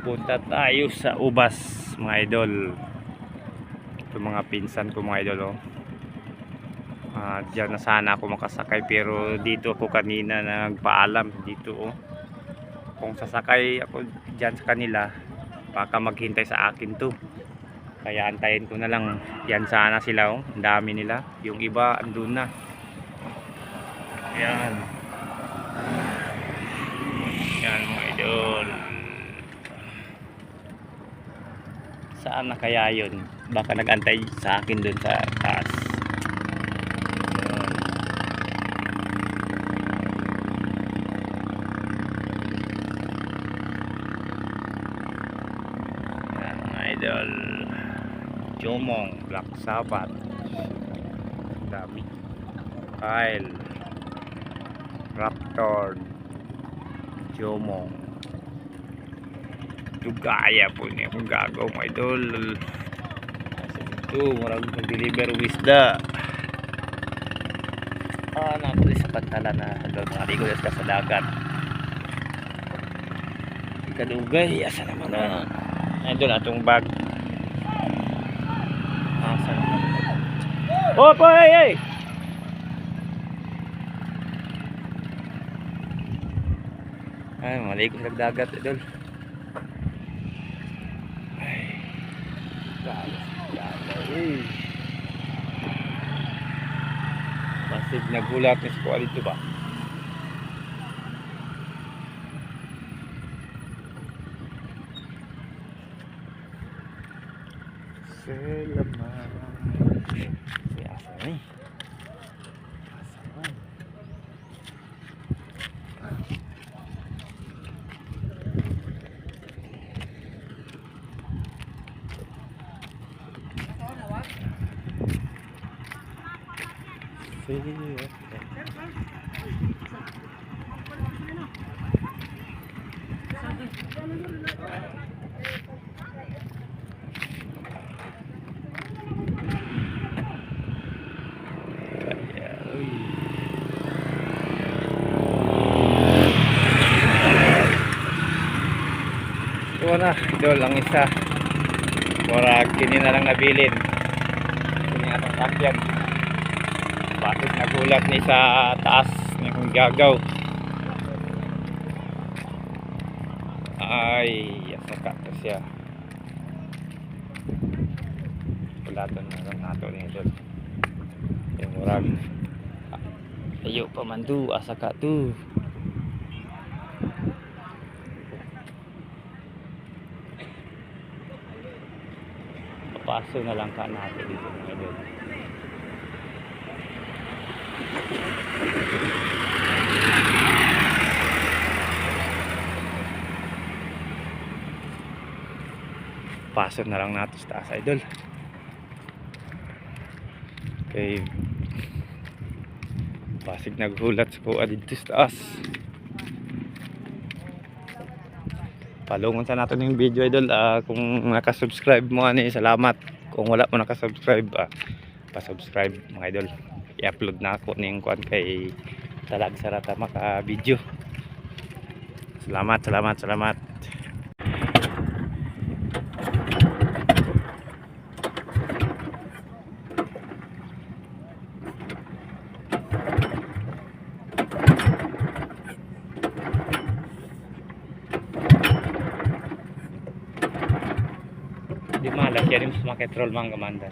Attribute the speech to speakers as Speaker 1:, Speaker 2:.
Speaker 1: Punta tayo sa Ubas mga idol. Ito mga pinsan ko mga idol, oh. Diyan na sana ako makasakay pero dito ako kanina nagpaalam dito, oh. Kung sasakay ako diyan sa kanila baka maghintay sa akin to, kaya antayin ko na lang. Yan sana sila, oh. Ang dami nila, yung iba andun na. Yan yan mga idol. Saan na kaya yun? Baka nag-antay sa akin dun sa taas. Yan mga idol. Jomong, Black Sabbath, dami. Kyle, Raptor, Jomong. Gaya po niya kung gagaw mga idol. Ito maraming mag-deliver wisda. Nato sa pantala na doon mga ligo sa dagat. Ikadugay asa naman na doon atong bag. Asa naman. Oh boy, hey. Ay maligo sa dagat idol. Masig nagulat ni squad dito ba? Selamat. Biasa nih. Ito na, idol, ang isa. Murag kini na lang nabilin. Kini atong sakyan. Bakit nagulat ni sa taas ni kung gagaw. Ay, asaka to siya. Pulaton na lang nato ni idol. Yung murag ayo pa man tu, asaka tu. Paso na lang ka natin dito mga idol. Paso na lang natin sa taas idol. Okay. Pasig naghulat ko dito sa taas. Palungon sa natin yung video idol. Kung nakasubscribe mo salamat. Kung wala mo nakasubscribe, pa-subscribe mga idol. I-upload na ako ng kuan kay Talag Sarata maka video. Salamat. Di malas yan yung sumaketrol mga kamandan.